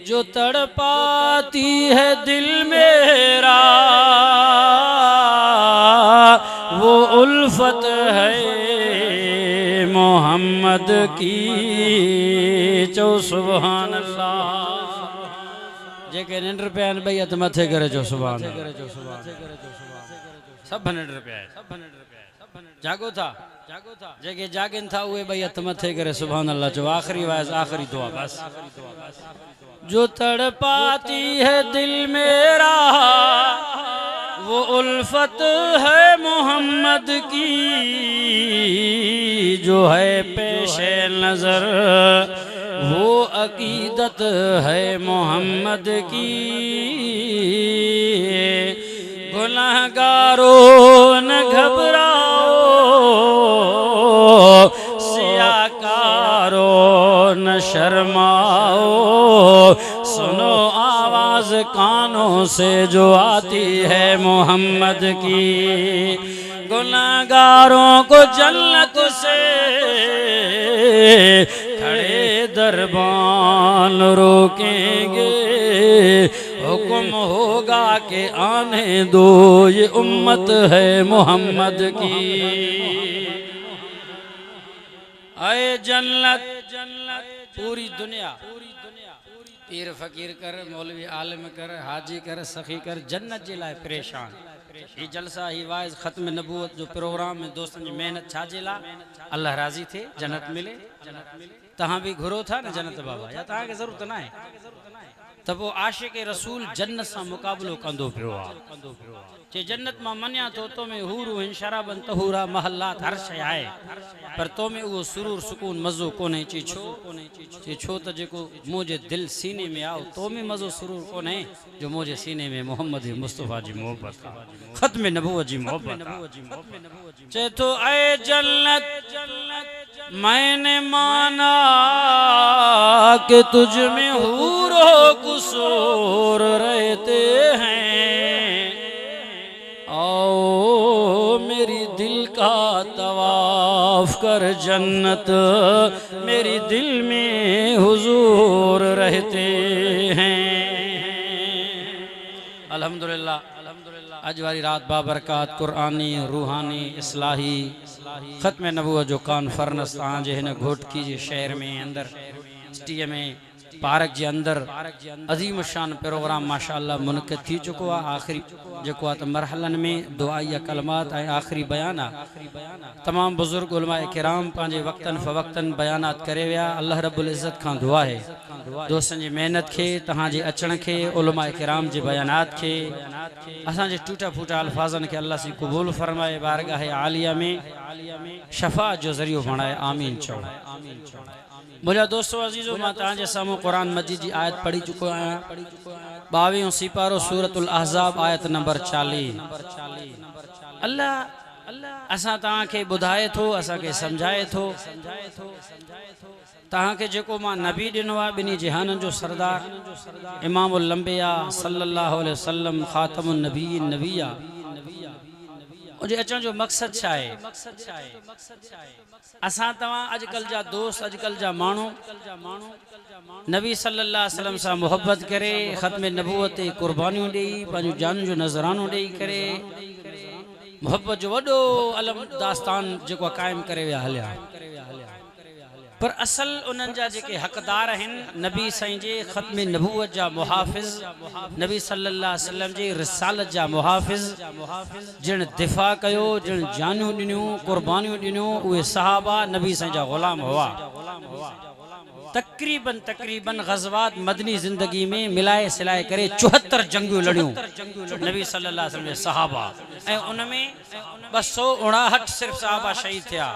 जो तड़पाती है दिल मेरा वो उल्फत है मोहम्मद की। चो सुभान अल्लाह। जेके निंड रुपया भई हथ मथे करे चो सुभान सब निंड रुपया जागो था जेके जागिन था उहे भई हथ मथे करे सुभान अल्लाह चो। आखिरी वाइज आखिरी दुआ बस। जो तड़पाती है दिल मेरा वो उल्फत है मोहम्मद की। जो है पेशे नजर वो अकीदत है मोहम्मद की। गुनहगारों न घबराओ सियाकारों न शर्माओ। सुनो आवाज कानों से जो आती है मोहम्मद की। गुनहगारों को जन्नत से खड़े दरबान रोकेंगे। हुक्म होगा कि आने दो ये उम्मत है मोहम्मद की। आए जन्नत पूरी दुनिया पीर फकीर कर मौलवी आलिम कर हाजी कर सखी कर जन्नत जे लाए परेशान। ये जलसा ही वाइज खत्म नबूवत जो प्रोग्राम में दोस्तन जी मेहनत छाजे ला अल्लाह राजी थे जन्नत मिले। तहां भी घुरो था न जन्नत बाबा या तहां के जरूरत ना है तब वो आशिक रसूल जन्नत सा मुकाबलो कंदो पियो आ। जे जन्नत मां मन्या तो में हूरू इन शराबन तहूरा महल्लात हर शय आए पर तो में वो सुरूर सुकून मज़ो कोने ची छो त जेको मुझे दिल सीने में आओ तो में मज़ो सुरूर कोने जो मुझे सीने में मोहम्मद मुस्तफा जी मोहब्बत खत्म नबूवत जी मोहब्बत। चे तो ऐ जन्नत मैंने माना कि तुझ में हूरो कुसूर रहते हैं। आओ मेरी दिल का तवाफ कर जन्नत मेरी दिल में हुजूर रहते हैं। अल्हम्दुलिल्लाह आज वाली रात बाबरकात कुरानी रूहानी इस्लाही खत्म नबूवत जो कॉन्फ्रेंस आज हिन घोटकी जे शहर में अंदर सिटी में पार्क जे अंदर अजीम शान प्रोग्राम माशाअल्लाह मुनक़िद थी चुको आहे। आखिरी जेको आहे त मरहलन में दुआई कलमात ऐं आखिरी बयाना तमाम बुजुर्ग उलमा किराम पंहिंजे वक्तन फ़वक्तन बयानात करे विया। अल्लाह रब्बुल इज़्ज़त खां दुआ है दोस्तन जी मेहनत के तहांजे अचण के उलमा किराम जे बयानात के असां जे टूटा फूटा अल्फाजन के अल्लाह से कबूल फरमाए बारगाह आलिया में शफा जो ज़रियो बणाए आमीन चओ। मुझा दोस्तों अजीजो मां तहांजे साम्हूं कुरान मजीद जी आयत पढ़ी चुको आहियां 22 सिपारो सूरतुल अहज़ाब आयत नंबर 40। अल्लाह असां तहांखे ॿुधाए थो असां खे समझाए थो तहांखे जेको मां नबी ॾिनो आहे ॿिन्ही जहाननि जो सरदार इमामुल अंबिया सल्लल्लाहु अलैहि वसल्लम ख़ातमुन नबीय्यीन नबी आहे। उनजे अचण जो मक़सद छा आहे? असां तव्हां अॼुकल्ह जा दोस्त अॼुकल्ह जा माण्हू नबी सल्लल्लाहु अलैहि वसल्लम सां मुहब्बत करे ख़त्म नबूवत ते कुर्बानियूं ॾेई पंहिंजूं जानूं जो नज़रानो ॾेई करे मुहब्बत जो वॾो अलम दास्तान जेको क़ाइमु करे विया हलिया। पर असल उन्हनि जा जेके हक़दार आहिनि नबी साईं जे ख़त्म नबूवत जा मुहाफ़िज़ नबी सल्लल्लाहु अलैहि वसल्लम जी रिसालत जा मुहाफ़िज़ जिन दिफ़ा कयो जिन जानूं ॾिनियूं कुर्बानियूं ॾिनियूं उहे सहाबा नबी साईं जा ग़ुलाम हुआ। तकरीबन गज़वात मदनी ज़िंदगी में मिलाए सिलाए करे 74 जंगियूं लड़ियूं नबी सल्लल्लाहु अलैहि वसल्लम जे सहाबा ऐं उनमें 259 सिर्फ सहाबा शहीद थिया।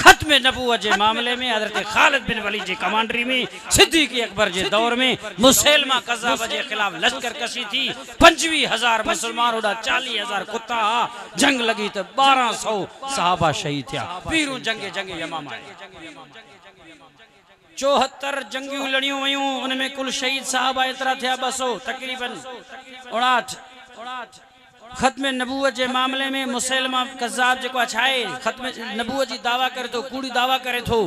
ख़त्म नबूवत जे मामले में हज़रत ख़ालिद बिन वलीद जी कमांडरी में सिद्दीक़ अकबर जे दौर में मुसैलमा कज़्ज़ाब जे खिलाफ लश्कर कशी थी 25,000 मुसलमान होड़ा 40,000 कुत्ता जंग लगी तो 1200 सहाबा शहीद थिया। पीरूं जंगे यमामा 74 जंगियूं लड़ियूं वयूं उनमें कुल शहीद साहबा एतरा थिया 200 तकरीबन 59। ख़त्म नबूवत जे मामले में मुसैलमा कज़्ज़ाब जेको छाए ख़त्म नबूवत जी दावा करे तो कूड़ी दावा करे तो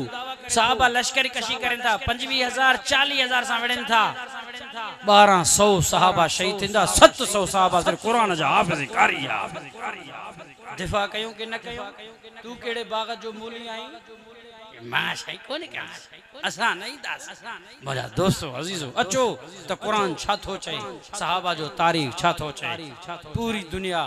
साहबा लश्करी कशी करन था 25,000 40,000 सां विड़न था 1200 सहाबा शहीद थींदा 700 सहाबा सिर्फ कुरान जा हाफ़िज़ कारी दिफ़ा कयूं कि न कयूं तू केड़े बाग जो मूली आई मां सही कोने का असा नहीं दास मुझा दोस्तों अजीजो अचो तो कुरान छा थो चए सहाबा जो तारीख छा थो चए पूरी दुनिया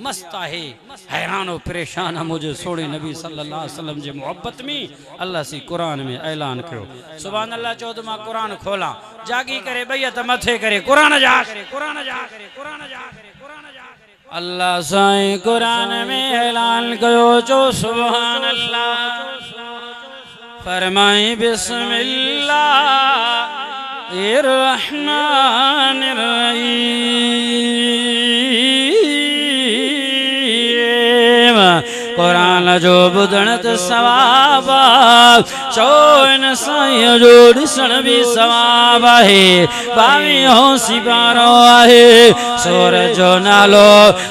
मस्त है हैरान और परेशान है मुझे सोने नबी सल्लल्लाहु अलैहि वसल्लम जे मोहब्बत में अल्लाह सी कुरान में ऐलान कयो सुभान अल्लाह चो तो मां कुरान खोला जागी करे भैया त मथे करे कुरान जा अल्लाह साईं कुरान में ऐलान कयो चो सुभान अल्लाह फरमाई बिस्मिल्लाहिर्रहमानिर्रहीम कुरान जो बुधण त सवाब चोन साईं जो ॾिसण बि सवाब आहे 22 सिपारो आहे सूरत जो नालो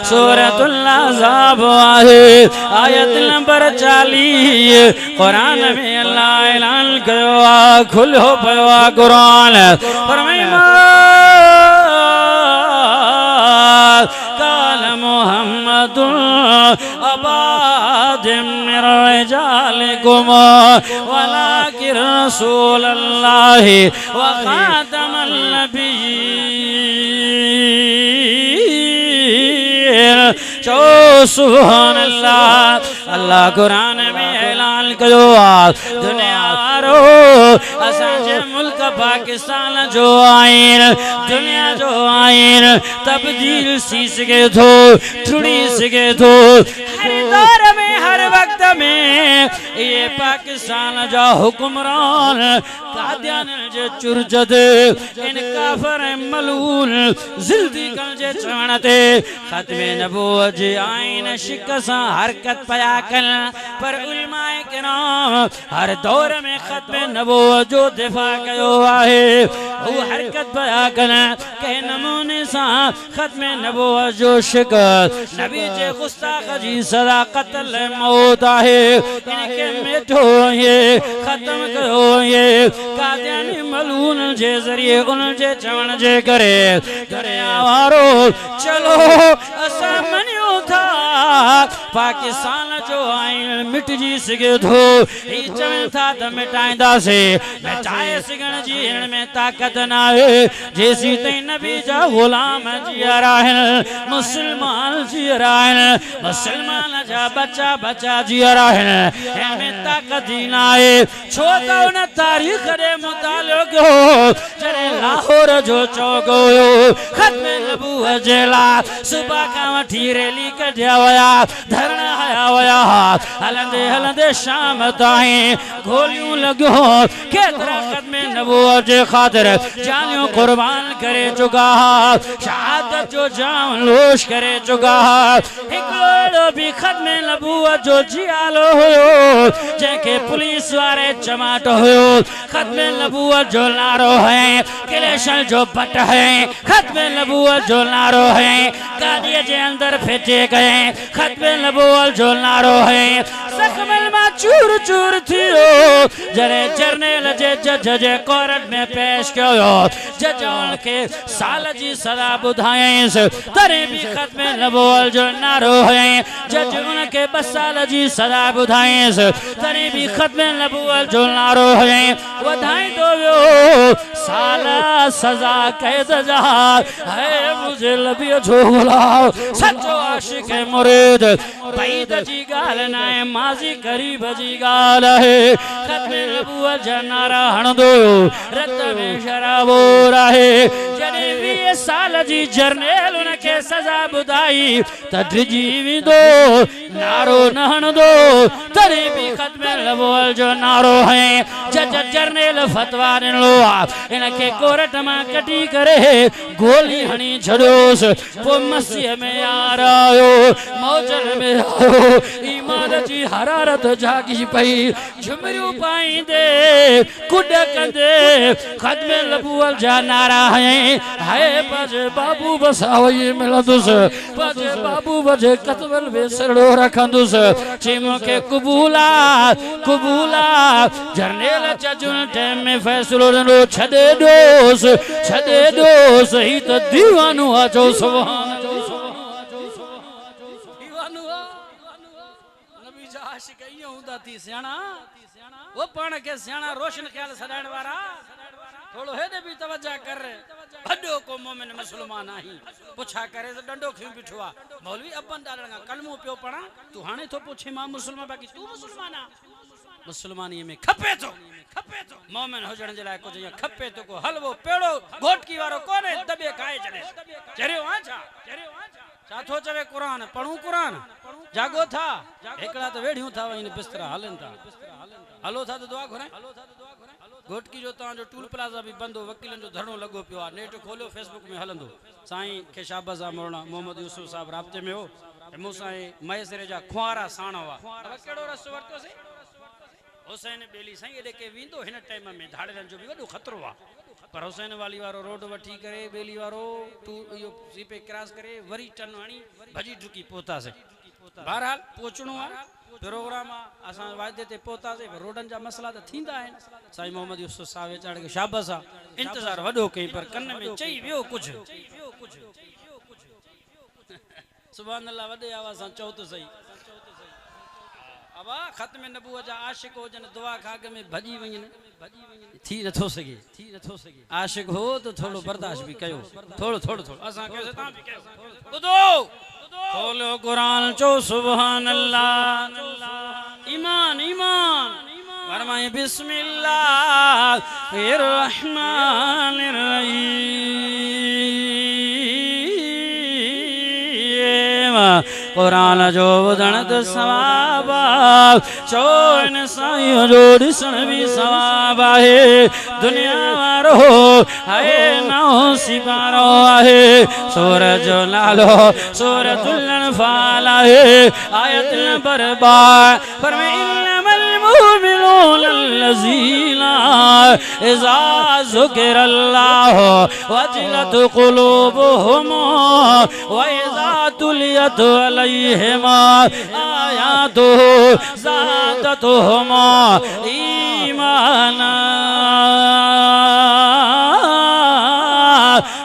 सूरतुल अहज़ाब आहे आयत नंबर 40 कुरान में अल्लाह ऐलान कयो आहे खुलो पियो आहे कुरान फरमाई काल मुहम्मदुन अबादिम मिन रिजालिकुम वलाकिन रसूलल्लाहि व खातमन नबिय्यीन चो सुभान अल्लाह अल्लाह कुरान में ऐलान कयो आहे दुनिया वारो असांजे मुल्क पाकिस्तान जो आइन दुनिया जो आइन तब्दील सी सके थो टुड़ी सके थो हर दौर में हर वक्त में ये पाकिस्तान जा हुक्मरान कादियान जे चुरजद इन काफर मलून जिल्दिकन जे चवणते खत्मे नबूवत जे आइन शिकसा हरकत पया कन पर उलमाए किराम हर दौर में खत्मे नबूवत जो दिफा कयो आहे वो हरकत पया कन के नमूने सा खत्मे नबूवत जो शिकत नबी जे गुस्ताख जी सदा कत्ल मौत आहे इनके मिठो ये खत्म कयो ये कादियानी मलून जे जरिए उन जे चवण जे करे दुनिया वारो चलो असा मनियो था पाकिस्तान जो आइन मिट जी सके थो ही चवन था त मिटाइंदा से मिटाए सगण जी इन में ताकत ना है जेसी तई नबी जा गुलाम जिया रहन मुसलमान जिया रहन मुसलमान जा बच्चा बच्चा जिया रहन में ताकत ही ना है छो त उन तारीख दे मुतालिक हो जरे लाहौर जो चौक हो खत्मे नबूवत जेला सुबह का वठी रैली कढिया वया धरना आया वया हलंदे हलंदे शाम ताईं गोलियों लॻियो केतिरा खत्मे नबूवत जे ख़ातिर जानियूं कुर्बान करे चुका शहादत जो जाम लोश करे चुका हिकिड़ो बि खत्मे नबूवत जो जियालो हुयो जंहिंखे पुलिस वारे चमाटो हुयो खत्मे नबूवत जो नारो है क्लेशन जो बट है खत्मे नबूवत जो नारो है गाड़ीअ जे अंदर फेंटे गए खत्मे नबूवत जो नारो है जख्मल मां चूर चूर थियो जरे जर्नल जे जज जे कोर्ट में पेश कयो जज उनके साल जी सजा बुधायस तरे भी खत्मे नबूवत जो नारो है जज उनके 2 साल जी सजा बुधायस तरे भी खत्मे नबूवत जो नारो है वधाई दो साला सजा कैद जा है मुझे लबी झोला सच्चो आशिक मुरीद बैद जी गाल ना है माजी करीब जी गाल है खत्मे नबूवत जनारा हण दो रत में शराबो रहे जने 20 साल जी जर्नल उनके सजा बुधाई तड्रिजी भी दो नारो न हण दो तरे भी खत्मे नबूवत जो नारो है जज जर्नल फतवा ॾिनो इनके कोर्ट मां कटी करे गोली हणी छॾियोसि पोइ मसीह में यार आयो मौजन में आयो जमाल जी हरारत जागी पई झुमरियूं पाईंदे कुड कंदे खत्म नबूवत जा नारा है बज बाबू बसावई मिलंदुस बज बाबू बज कतवल वेसड़ो रखंदुस चई मूंखे क़बूला क़बूला जरनेल चजुन टाइम में फैसलो ॾिनो छॾे ॾोस ही त दीवानो आ चओ सुभान दीवानो आ नबी जा आशिक इयो हुंदा थी सियाणा वो पाण के सियाणा रोशन ख्याल सदाइण वारा थोड़ो हेदे भी तवज्जा कर वडो को मोमिन मुसलमान आही पुछा करे तो डंडो खियो बिठो आ मौलवी अपन डालणा कलमो पियो पढ़ा तू हाने तो पूछे मां मुसलमान बाकी तू मुसलमान आ मुसलमानी में खपे तो मोमिन हुजण जे लाइ कुछ खपे तो को हलवो पेड़ो घोटकी वारो कोने दबे खाए छड़े चरियो आ छा थो चवे कुरान पढ़ू कुरान जागो था एकड़ा तो वेढ़ियूं था इन बिस्तरा हलन था हलो था तो दुआ घुराए घोटकी जो ता जो टूल प्लाजा भी बंदो वकीलन जो धरणो लगो पियो आ नेट खोलियो फेसबुक में हलंदो साईं के शाबाश मोरना मोहम्मद यूसुफ साहब राब्ते में हो मु साईं मयसरे जा खुआरा साण हुआ अब केड़ो रस्तो वरतो से हुसैन बेली साईं एडे के विंदो हिन टाइम में धाड़ेलन जो भी वडो खतरो आ पर हुसैन वाली वारो रोड वठी करे बेली वारो टू यो सी पे क्रॉस करे वरी टन वाणी भजी ढुकी पोता से बहरहाल पहुंचणो आ प्रोग्राम असा वादे ते पहुता से रोडन जा मसला त थींदा आहिन साईं मोहम्मद यूसुफ साहब चाड़ के शाबाश आ इंतजार वडो कई पर कन्न में चई वियो कुछ सुभान अल्लाह वडे आवाज सा चौ तो सही अब खत्म नबूवत जा आशिक हो जन दुआ खाग में भजी वइन थी नथो सके आशिक हो तो थोड़ो बर्दाश्त भी कयो थोड़ो असा कयो ता भी कयो बुधो खोलो कुरान चो सुभान अल्लाह ईमान फरमाए बिस्मिल्लाहिर रहमानिर रहीम कुरान जो ॿुधण त सवाब चो इन साईं जो ॾिसण बि सवाब आहे दुनिया वारो आहे नओ सिपारो आहे सूरज जो नालो सूरतुल अनफाल आहे आयत नंबर 12 फरमाए इन्नमल मुमिनून अल्लज़ीना इज़ा ज़ुकिरल्लाहु वजिलत क़ुलूबुहुम व इज़ा तुलियत अलैहिम आयातुहु ज़ादतहुम ईमाना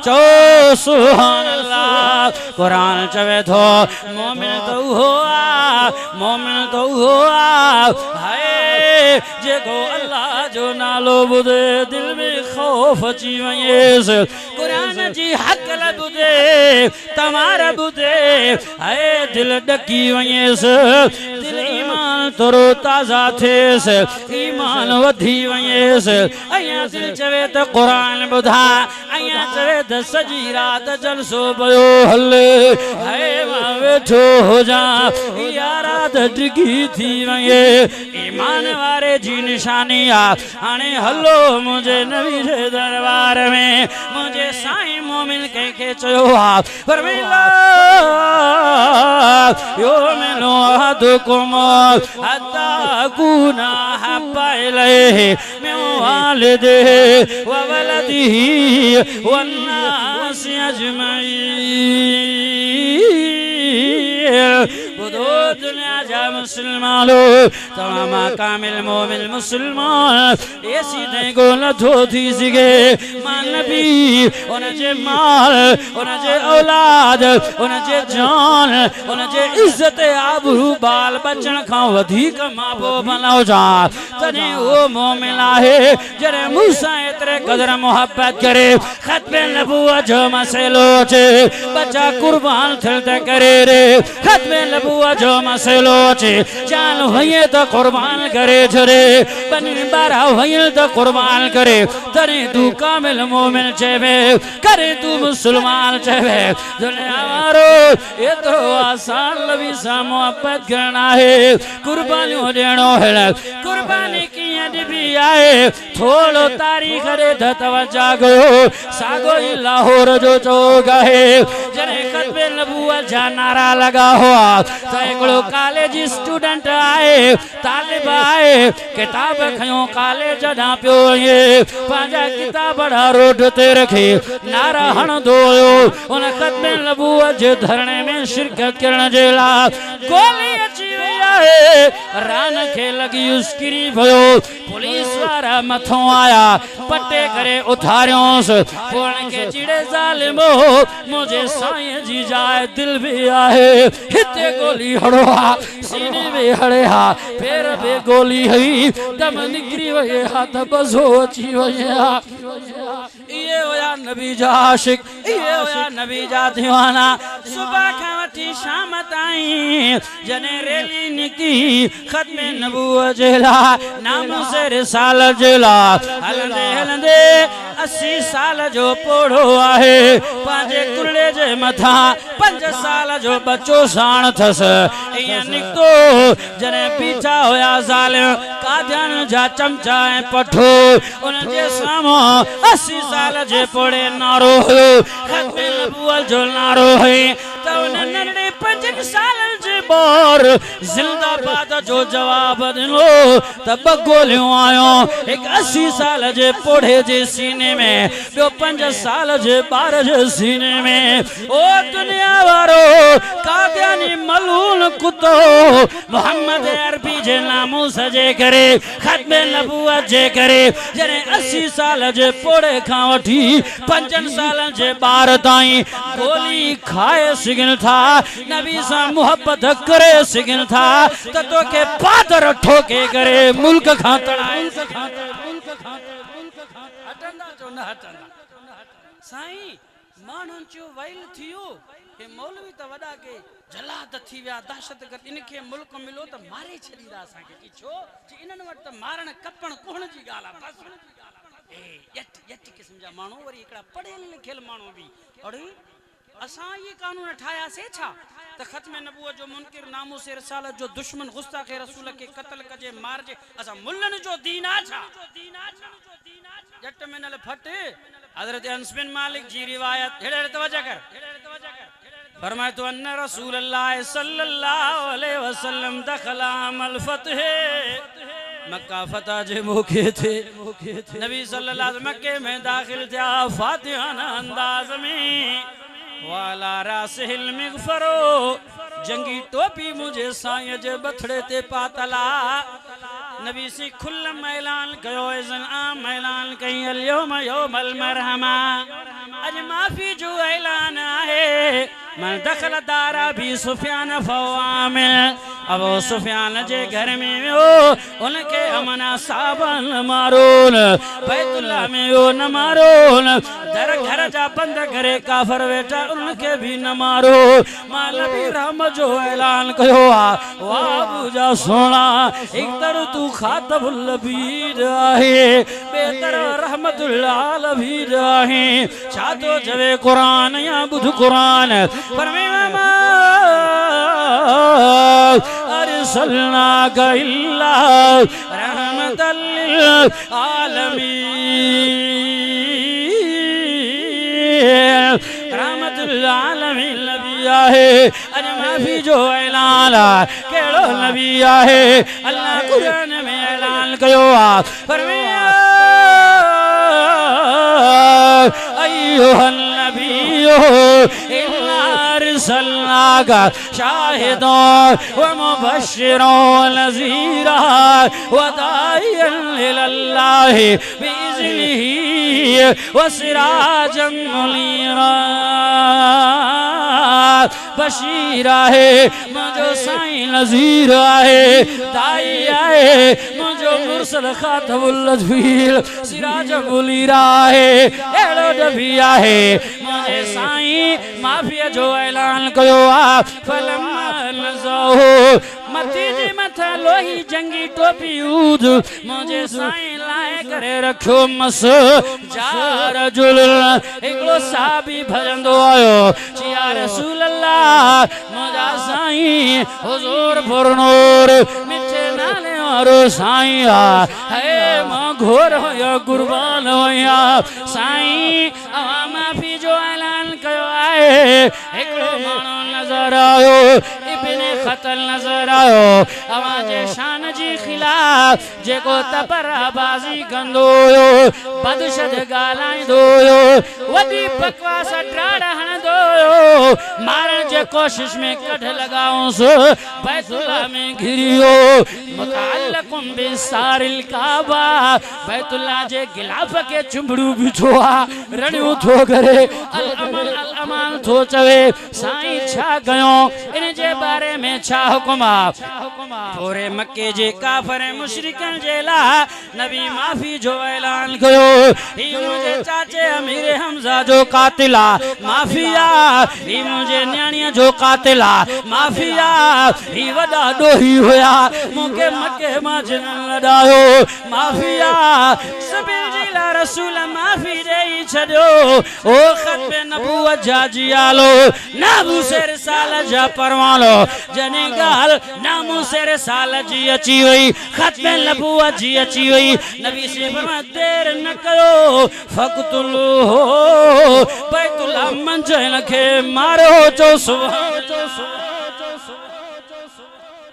चो सुभान अल्लाह कुरान चवे थो मोमिन तो हुआ हाय जेको अल्लाह जो नालो ॿुधे दिल में खौफ अची वञेस कुरान जी हक़ ॿुधे तमारा ॿुधे हाय दिल ॾकी वञेस दिल ईमान तरो ताज़ा थिएस ईमान वधी वञेस अया दिल चवे त कुरान ॿुधा अया चवे त सजी रात जलसो पियो हले हाय मां वेठो हुजा या रात डिगी थी वञे ईमान वारे जी निशानी आ हाणे हलो मुझे नबी जे दरबार में मुझे साईं मोमिन के चयो आ फरमाया यो मिलो अहदुकुम हत्ता कुना हब्बा इलैहि मिन वालिदिही व वलदिही वन्नासि अजमईन बुधो दुनिया जा मुसलमानो तमाम कामिल मोमिन मुसलमान ऐसी को नथो थी सके मान नबी उन जे माल उन जे औलाद उन जे जान उन जे इज्जत आबरू बाल बचन खां वधिक मापो बनाओ जा तने वो मोमिन आहे जरे मूसा एतरे कदर मोहब्बत करे खत्म नबूवत जो मसलो छे बच्चा कुर्बान थिल त करे रे खत्म नबूवत जो मसलो छे जान होए तो कुर्बान करे छरे बनी बारा होए तो कुर्बान करे तने तू कामिल मोमिन छेवे करे तू मुसलमान छेवे दुनिया वारो एतो आसान लवी सा मोहब्बत करना है कुर्बानियों देनो है कुर्बानी की भी आए थोड़ो तारीख रे तवज्जा गयो सागो लाहौर जो चौक है जने खत्मे नबूवत जा नारा लगा हुआ तो एकड़ो कॉलेज स्टूडेंट आए तालिब आए किताब खयो कॉलेज दा पियो ये पांजा किताब दा रोड ते रखे नारा हण दो उन खत्मे नबूवत जे धरणे में शिरकत करण जे ला गोली अची वई आहे रान खे लगी उसकिरी भयो पुलिस वारा मथो आया पटे करे उथारियोस फोन के चिड़े जालिमो मुझे साईं जी जाए दिल भी आहे हिते गोली हड़वा सीने में हड़े हा पैर पे गोली हई दम निकरी वई हा त बसो अची वई हा ये होया नबी जा आशिक ये होया नबी जा दीवाना सुबह खां वठी शाम ताईं जने रैली निकी खत्मे नबूवत जे ला नाम से रिसाल जे ला हलंदे हलंदे 80 साल जो पोड़ो आहे पांजे कुड़े जे मथा 5 साल जो बच्चो साण थस इया निकतो जने पीछा होया ज़ालिम कादियान जा चमचा ऐ पठो उन जे सामो 80 साल जे पोड़े नारो हो खत्मे नबूवत जो नारो है तो उन नंढे 5 साल जे बोर जिंदाबाद जो जवाब दिनो त बगोलियो आयो एक 80 साल जे पोड़े जे सीने में जो 5 साल जे बार जे सीने में ओ दुनिया वारो कादियानी मलून कुतो मोहम्मद अरबी जे नामो सजे करे खत्मे नबूवत जे करे जने 80 साल जे पोड़े खां वठी 5 साल जे बार ताई गोली खाए सिगन था नबी सा मोहब्बत करे सिगन था त तो के पादर ठोके करे मुल्क खां तड़ाए हटंदा जो न हटंदा साईं मानन चो वैल थियो के मौलवी त वडा के जलाद थी व्या दहशत गर्द इनके मुल्क मिलो त मारे छडीदा असा के की छो जी इनन वट त मारण कपण कोहण जी गाला बस ए यट यट किस्म जा मानो वरी एकड़ा पढ़ेल लिखल मानो भी अरे असा ये कानून ठाया से छा त खत्मे नबूवत जो मुनकिर नामो से रिसालत जो दुश्मन गुस्ताखे रसूल के कत्ल कजे मार जे असा मुल्लन जो दीन आ छा जट में नल फट हजरत अनस बिन मालिक जी रिवायत हेड़े तवज्जो कर फरमाए तो अन्न रसूलुल्लाह सल्लल्लाहु अलैहि वसल्लम दखला अमल फतह मक्का फतह जे मौके थे नबी सल्लल्लाहु अलैहि मक्के में दाखिल था फातिहा अंदाज में वाला रासिल मिगफरो जंगी टोपी मुझे साईं जे बथड़े ते पातला नबी सी खुल्लम ऐलान कयो इज़न आम ऐलान कई अल्यौम यौमल मरहमा अज माफी जो ऐलान आहे मन दखल दारा भी सुफियान फवामिल अब सुफियान जे घर में हो उनके अमना साबन मारोन बैतुल्लाह में हो न मारोन दर घर जा बंद करे काफर बेटा उनके भी न मारो मां नबी रहमत जो ऐलान कयो वाह बुजा सोना एक तरह तू खातबुल नबीर आहे बेहतर रहमतुल आलमीन आहे छा तो जवे कुरान या बुध कुरान फरमाया अरसलनाका इल्ला रहमतल लिल आलमीन रहमतुल आलमीन नबी आहे अज माफी जो ऐलान केड़ो नबी आहे अल्लाह कुरान में ऐलान कयो फरमाया अय्युहन नबियो इन्ना अरसलनाका शाहिदन व मुबश्शिरन नज़ीरा व दाइयन इलल्लाहि बिइज़्निही व सिराजन मुनीरा बशीरा है मुझो साईं नज़ीर आहे दाई आहे मुझो मुरसल खातमुल नज़ीर सिराज मुनीरा है एड़ो नबी आहे मुझे साईं माफिया जो ऐलान कयो फलम्मा नज़हो मती जी मथा लोही जंगी टोपी ऊद मुझे साईं लाए करे रखो मस जार जुल एकलो साहबी भजंदो आयो या रसूल अल्लाह मुझा साईं हुजूर फुरनूर मिठे नाले वारो साईं है मां घोर या कुर्बान होया साईं माफी जो ऐलान कयो आहे एकड़ो मानो नजर आयो इब्ने खतल नजर आयो अवाजे शान जी खिलाफ जेको तबराबाजी कंदो हुयो बदशद गालाईंदो हुयो वडी बकवास ड्राड़ हणंदो हुयो मारण जे कोशिश में कढ लगाउस बैतुल्ला में घिरियो मुतअल्लिकुम बिसारिल काबा बैतुल्ला जे गिलाफ के चुंबड़ू बिठो आ रणियो थो करे अल अमान थो चवे साईं छा कयो इन जे बारे में छा हुकुम आ पूरे मक्के जे काफर मुशरिकन जे ला नबी माफी जो ऐलान कयो ही मुझे चाचे अमीर हमजा जो कातिला माफिया ही मुझे न्याणिया जो कातिला माफिया ही वडा डोही होया मुके मक्के मा जन लडायो माफिया सबिल जिला रसूल माफी देई छड्यो ओ खत नबूवत जा जियालो नामू से रिसाल जा परवानो जने गाल नामू से रिसाल जी अची वई खत नबूवत जी अची वई नबी से फरमा देर न कयो फकतुलू बैतुल्ला मंजन के मारो चो सुभान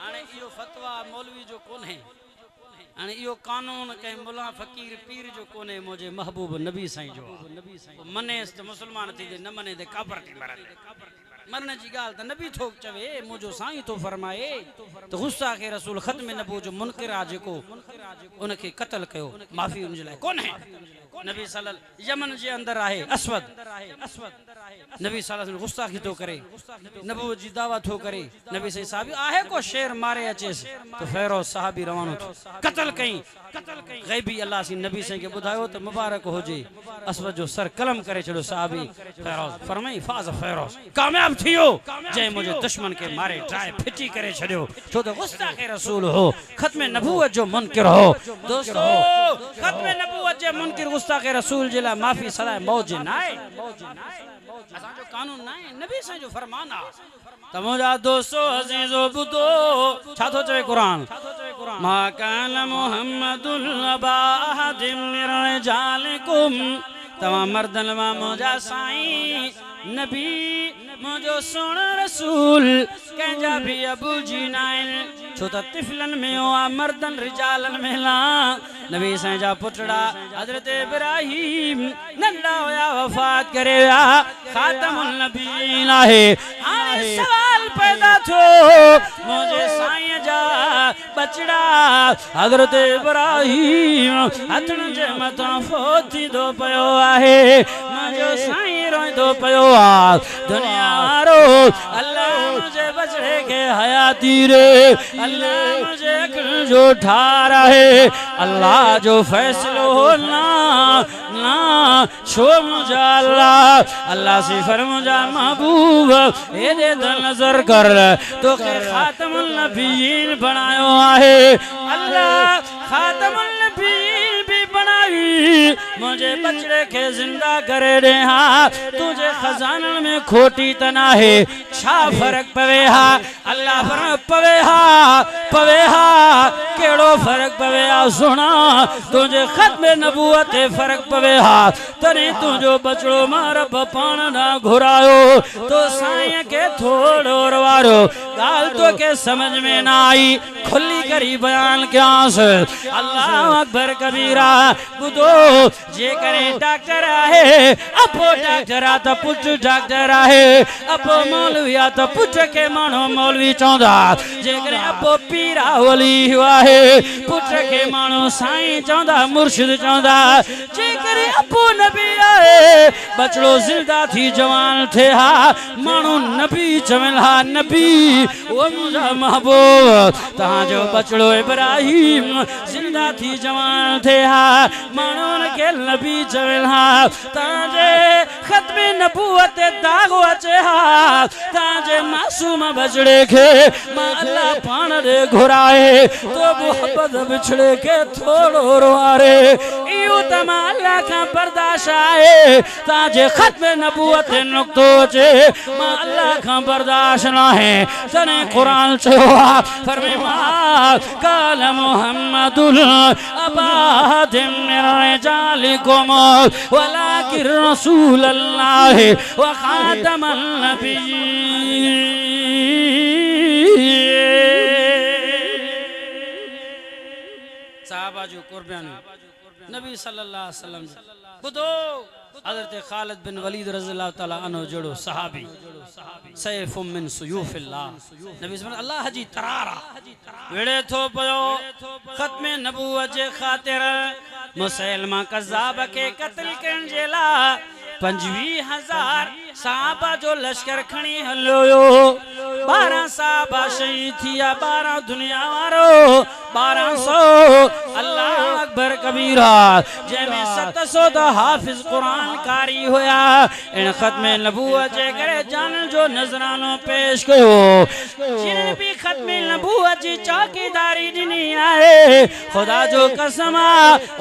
आने यो फतवा मौलवी जो कोने आने यो कानून के मुला फकीर पीर जो कोने मुझे महबूब नबी साईं जो मने मुसलमान थी न मने दे काफर थी मरने जी गाल त नबी थोक चवे मुझो साईं तो फरमाए तो गुस्सा के रसूल खत्म नबू जो मुनकर आ जेको उनके कत्ल कयो माफी उन लाए कौन है नबी सल्लल्लाहु यमन जे अंदर आहे असवद नबी सल्लल्लाहु अलैहि गुस्ताखी तो करे नबूवत जी दावा थो करे नबी से साहब आहे को शेर मारे अचेस तो फेरोज साहबी रवानो कत्ल कई गैबी अल्लाह सी नबी से के बुधायो तो मुबारक हो जे असवद जो सर कलम करे चलो साहबी फेरोज फरमाई फाज फेरोज कामयाब थियो जे मुझे दुश्मन के मारे ड्राई फिटी करे छड़ियो छो तो गुस्ताखे रसूल हो खत्म नबूवत जो मुनकर हो दोस्तों खत्म नबूवत जे मुनकर गुस्ताखे रसूल जिला माफी सलाह मौज नाए असा जो कानून नाए नबी से जो फरमान आ तमोजा दोस्तों अजीजो बुदो छा तो चवे कुरान मा कान मुहम्मदुल अबा अहदिम मिन रिजालिकुम तमा मर्दन मा मोजा साईं नबी मुझो सोण रसूल कंजा भी अबू जी नाइन छो त तिफलन में हो मर्दन रिजालन में ला नबी साईं जा पुटड़ा हजरत इब्राहिम नंढा होया वफात करे या खातमुल नबीन आहे हाणे सवाल पैदा थो मुझे साईं जा बचड़ा हजरत इब्राहिम हथन जे मथा फोती दो पयो आहे मुझो साईं रोइंदो पयो आ दुनिया रो अल्लाह मुझे बचड़े के हयाती रे अल्लाह मुझे अकल जो ठार है अल्लाह जो फैसलो ना ना छो मुझा अल्लाह से फरमुजा महबूब ए दे नजर कर तो के खातमुल नबीयीन बनायो आहे अल्लाह खातमुल नबीयीन भी बनाई मुझे बचड़े के जिंदा करे दे हा तुझे खजानन में खोटी तना है छा फर्क पवे हा अल्लाह फरमाए पवे हा केड़ो फर्क पवे हा सुना तुझे खत्म नबूवत फर्क पवे हा तने तुझो बचड़ो मार पान ना घुरायो तो साईं के थोड़ो वारो गाल तो के समझ में ना आई खुली करी बयान क्यांस अल्लाह अकबर कबीरा बुदो जे करे डॉक्टर आहे अपो डॉक्टर आ तो पुट डॉक्टर आहे अपो मौलवी आ तो पुट के मानो मौलवी चौंदा जे करे अपो पीरा वली आहे पुट के मानो साईं चौंदा मुर्शिद चौंदा जे करे अपो नबी आहे बचड़ो जिंदा थी जवान थे हा मानो नबी चवेला नबी ओ मुझा महबूब तहां जो बचड़ो इब्राहिम जिंदा थी जवान थे हा मानो के नबी चवेला ताजे खत्म नबूवत दाग अचे हा ताजे मासूम बचड़े के मां अल्लाह पान दे घुराए तो मोहब्बत बिछड़े के थोड़ो रोआरे तमा अल्लाह का बर्दाश्त आए ताजे खत्म नबूवत नुक्तो चे मां अल्लाह का बर्दाश्त ना है तने कुरान चोआ फरमे मां काल मुहम्मदुल अबादिम रिजालिकुम वलाकिन रसूल अल्लाह व खातमन नबिय्यीन। साहबा जो कुर्बानी नबी सल्लल्लाहु अलैहि वसल्लम बुधो हजरत खालिद बिन वलीद रज़ियल्लाहु तआला अन्हु जोड़ो सहाबी सैफुम मिन सुयूफिल्लाह नबी अल्लाह जी तरारा वेड़े थो पयो खत्मे नबूवत जे खातिर मुसलमा कज़्ज़ाब के कत्ल करण जे ला 25,000 साहबा जो लश्कर खणी हलियो 12 साहबा शहीद थिया 12 दुनिया वारो 1200 अल्लाह अकबर कबीरा जैमें 700 दा हाफिज कुरान कारी होया इन खत्मे नबूवत जे करे जान जो नजरानो पेश कयो जिन भी खत्मे नबूवत जी चौकीदारी दिनी आहे खुदा जो कसम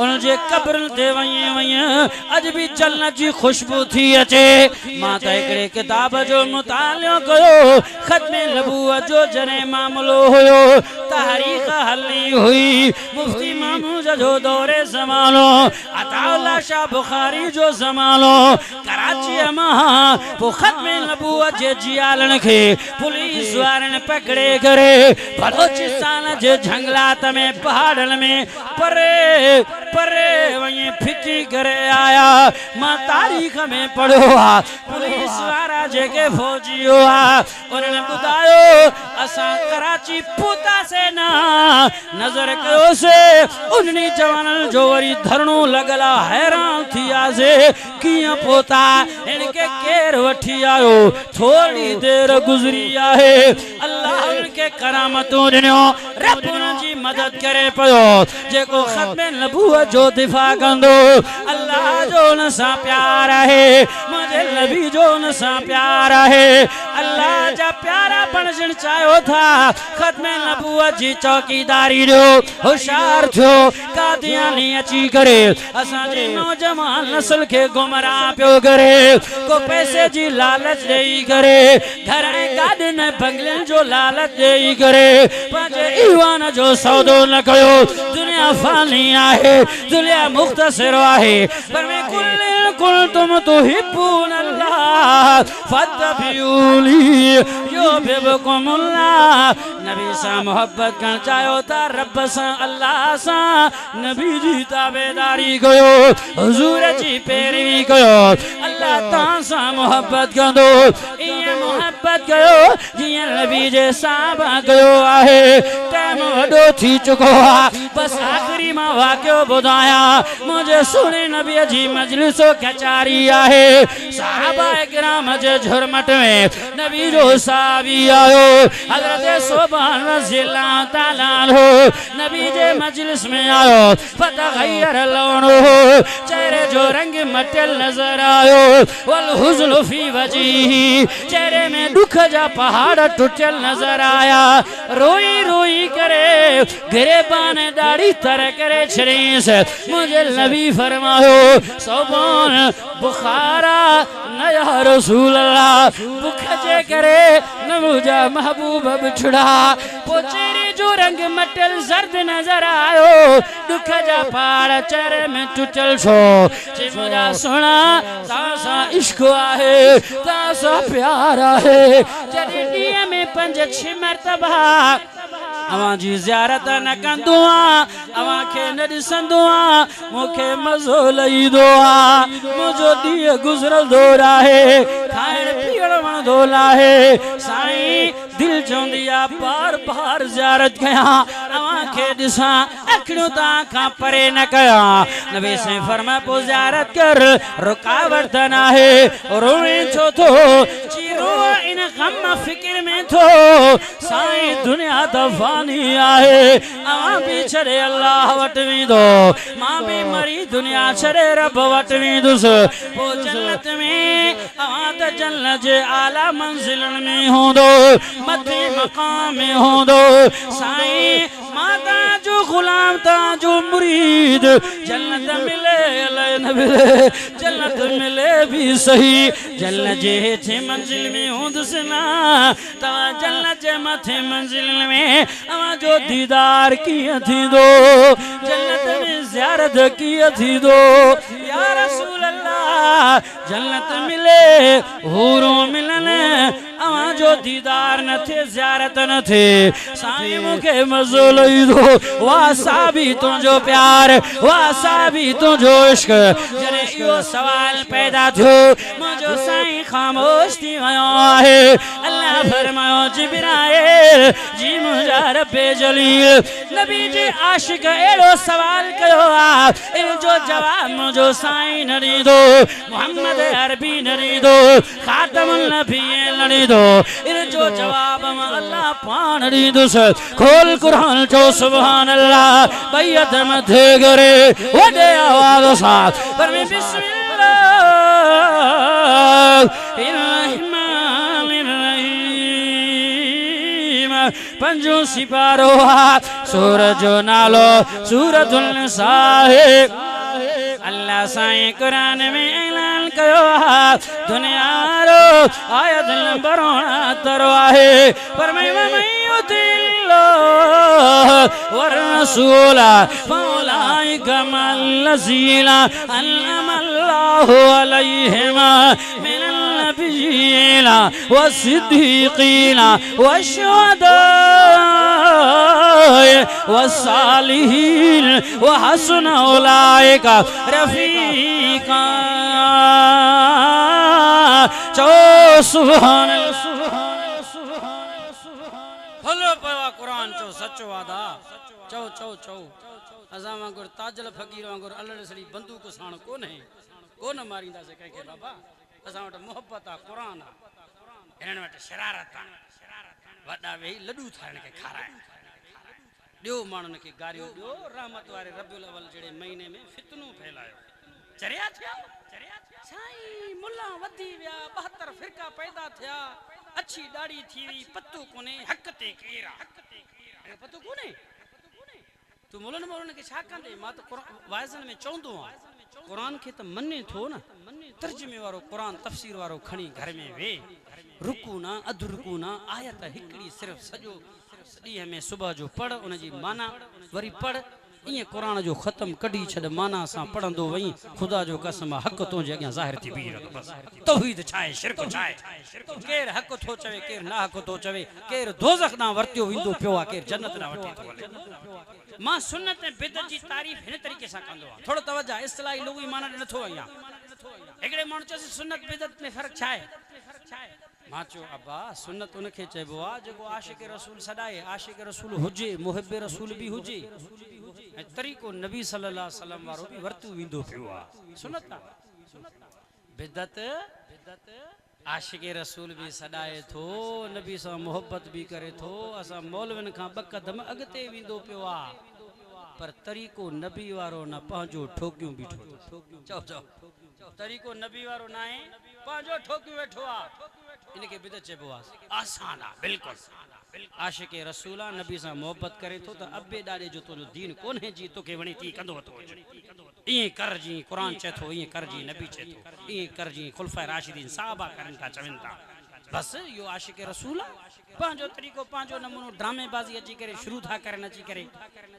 उन जे कब्र ते वई अज भी जन्नत जी खुशबू थी अचे मां त एकड़े किताब जो मुतालियो कयो खत्मे नबूवत जो जने मामलो होयो तारीख हली हुई मुफ्ती महमूद जो दौरे ज़मानो अताउल्लाह शाह बुखारी जो ज़मानो कराची मां वो खत्मे नबूवत जे जियालन के पुलिस वारन पकड़े करे बलोचिस्तान जे जंगलात में पहाड़न में परे परे वही फिटी करे आया मां तारीख में पढ़ो पुलिस वारा जेके फौजी हुआ उन्होंने बतायो असा कराची पुता से ना नजर कयो से उन्हीं जवानन जो वरी धरणो लगला हैरान थिया से किया पोता इनके केर वठी आयो थोड़ी देर गुजरी आहे अल्लाह उनके करामतों दिनो रब जी मदद करे पयो जेको खत्मे नबूवत जो दिफा कंदो अल्लाह जो न सा प्यार है मुझे नबी जो न सा प्यार है अल्लाह जा प्यारा बनजण चाहो था खत्मे नबूवत जी चौकीदारी रो होशियार थो कादियानी अची करे असा जे नौजवान नस्ल के गुमराह पियो करे को पैसे जी लालच देई करे घर गाडन बंगलन जो लालच देई करे पंजे ईवान जो सौदो न कयो दुनिया फानी आहे दुनिया मुख्तसर आहे पर में कुल तुम तुहिब्बून अल्लाह फत्तबिऊनी युहिब्बुकुमुल्लाह नबी सा मोहब्बत कर चाहो ता रब सा अल्लाह सा नबी जी ताबेदारी कयो हुजूर जी पैरवी कयो अल्लाह ता सा मोहब्बत कंदो ये मोहब्बत कयो जिया नबी जे साहबा कयो आहे टाइम वडो थी चुको आ बस आखिरी मां वाक्यो बुधाया मुझे सुने नबी जी मजलिसो कचारी आहे साहबा इकराम जे झुरमट में नबी जो साहबी आयो हजरत सुभान रज़ियल्लाहु ताला हो नबी जे मजलिस में आयो फतगय्यर लौनो चेहरे जो रंग मटल नजर आयो वल हुज़्न फी वजीही चेहरे में दुख जा पहाड़ टूटल नजर आया रोई रोई करे गिरेबान दाढ़ी तर करे छरीस मुझे नबी फरमायो सुभान बुखारा नया रसूल अल्लाह बुख जे करे न मुझा महबूब बिछड़ा पोचेरी जो रंग मटल जर्द नजर आयो दुख जा पहाड़ चेहरे में टूटल छो जे मुझा सुना तासा इश्क आहे तासा प्यार आहे जदी दिए में 5-6 मरतबा अवां जी ज़ियारत न कंदो अवां के न ॾिसंदो मूंखे मज़ो लईंदो मुंहिंजो ॾींहुं गुज़रंदो आहे खाइण पीअण वणंदो आहे साईं दिल चवंदी आहे बार बार ज़ियारत कयां अवां खे ॾिसां अखियूं तव्हां खां परे न कयां नबी साईं फरमाए पोइ ज़ियारत कर रुकावट न आहे रोए छो थो चीरो इन गम फिक्र में थो साईं दुनिया दफ़ानी आहे अवां भी छड़े अल्लाह वटि वेंदो मां भी मरी दुनिया छड़े रब वटि वेंदुसि पोइ जन्नत में अवां त जन्नत जे आला मंज़िलनि में हूंदो मथे मक़ाम में हूंदो साईं माता जो गुलाम ता जो मुरीद जन्नत मिले अल्लाह न मिले जन्नत मिले भी सही जन्नत जे थे मंजिल में हुंदसना ता जन्नत जे मथे मंजिल में अवा जो दीदार किया थी दो जन्नत में ज़ियारत किया थी दो या रसूल अल्लाह जन्नत मिले हूरों मिलन अवा जो दीदार न थे ज़ियारत न थे साईं मुखे मज़ो लई दो वासा भी तुझो प्यार वासा भी तुझो इश्क जने यो सवाल पैदा थियो मुझो साईं खामोश थी वयो है अल्लाह फरमायो जिब्राइल जी मुझा रब्बे जलील नबी जी आशिक एड़ो सवाल कयो आ इन जो जवाब मुझो साईं न दो मोहम्मद अरबी न दो खातमुल नबी न दो इन जो जवाब अल्लाह पान दीदुस खोल कुरान चो सुभान अल्लाह बैयत मथे करे वडे आवाज साथ पर मैं बिस्मिल्लाह पंजो सिपारो सूरज नालो सूरतुल निसा अल्लाह साईं कुरान में ऐलान कयो दुनिया रो आयत बरोना तरवा है पर मैं युतिल्लो वर रसूला फौलाइक मल्लज़ीना अन्अमल्लाहु अलैहिमा मिनल नबिय्यीना वस्सिद्दीक़ीना वश्शुहदा वस्सालिहीन वहसुन उलाइका रफ़ीक़ा चो सुभान भलो पवा कुरान चो सच्चो वादा चो चो चो असा वांगुर ताजल फकीर वांगुर अलड़ सड़ी बंदूक साण कोन मारींदा से कह के बाबा असा वट मोहब्बत आ कुरान आ हिन वट शरारत आ वडा वेही लड्डू थायण के खाराए दियो मानन के गारियो दियो रहमत वारे रबिउल अव्वल जेड़े महीने में फितनो फैलायो चरिया थिया साईं मुल्ला वधी विया 72 फिरका पैदा थिया अच्छी दाढ़ी थी पत्तू कोने हक ते केरा पत्तू कोने तू मुलन मोरन के छा कंदे मा तो वाइजन में चौंदो आ कुरान के त मन्ने थो न तर्जुमे वारो कुरान तफसीर वारो खणी घर में वे रुकू ना अध रुकू ना आयत हिकड़ी सिर्फ सजो डी में सुबह जो पढ़ उन जी माना वरी पढ़ ये कुरान जो खत्म कडी छड माना सा पढ़ंदो वई खुदा जो कसम हक तो जे अग्या जाहिर थी बीर बस तौहीद छाए शिरक छाए केर हक थो चवे केर ना हक थो चवे केर दोजख ना वर्तियो विंदो पियो आ केर जन्नत ना वठी तो वले मां सुन्नत ए बिदत जी तारीफ हिन तरीके सा कंदो आ थोड़ो तवज्जो इस्तिलाही लुगी माना नथो आया एकड़े माण्हू चए सुन्नत बिदत में फर्क छाए मां चो अब्बा सुन्नत उनके चइबो आ जेको आशिक रसूल सदाए आशिक रसूल हुजे मुहिब रसूल भी हुजे तरीको नबी सल्लल्लाहु अलैहि वसल्लम वारो भी वर्तू विंदो पियो आ सुन्नत बिदत आशिक रसूल भी सदाए थो नबी सा मोहब्बत भी करे थो असा मौलवन का ब कदम अगते विंदो पियो आ पर तरीको नबी वारो न पंजो ठोकियो बीठो चओ चओ तरीको नबी वारो ना है पंजो ठोकियो बैठो आ इनके बिदत चइबो आ आसान आ बिल्कुल आशिक रसूला नबी सा मोहब्बत करे तो अब्बे डाडे जो तो दीन कोन है जी तो के वणी ती कंदो तो ये कर जी कुरान चे थो ये कर जी नबी चे थो ये कर जी खुलफा राशिदीन साहबा करन का चवनता बस यो आशिक रसूला पांजो तरीको पांजो नमूनो ड्रामेबाजी अची करे शुरू था करन अची करे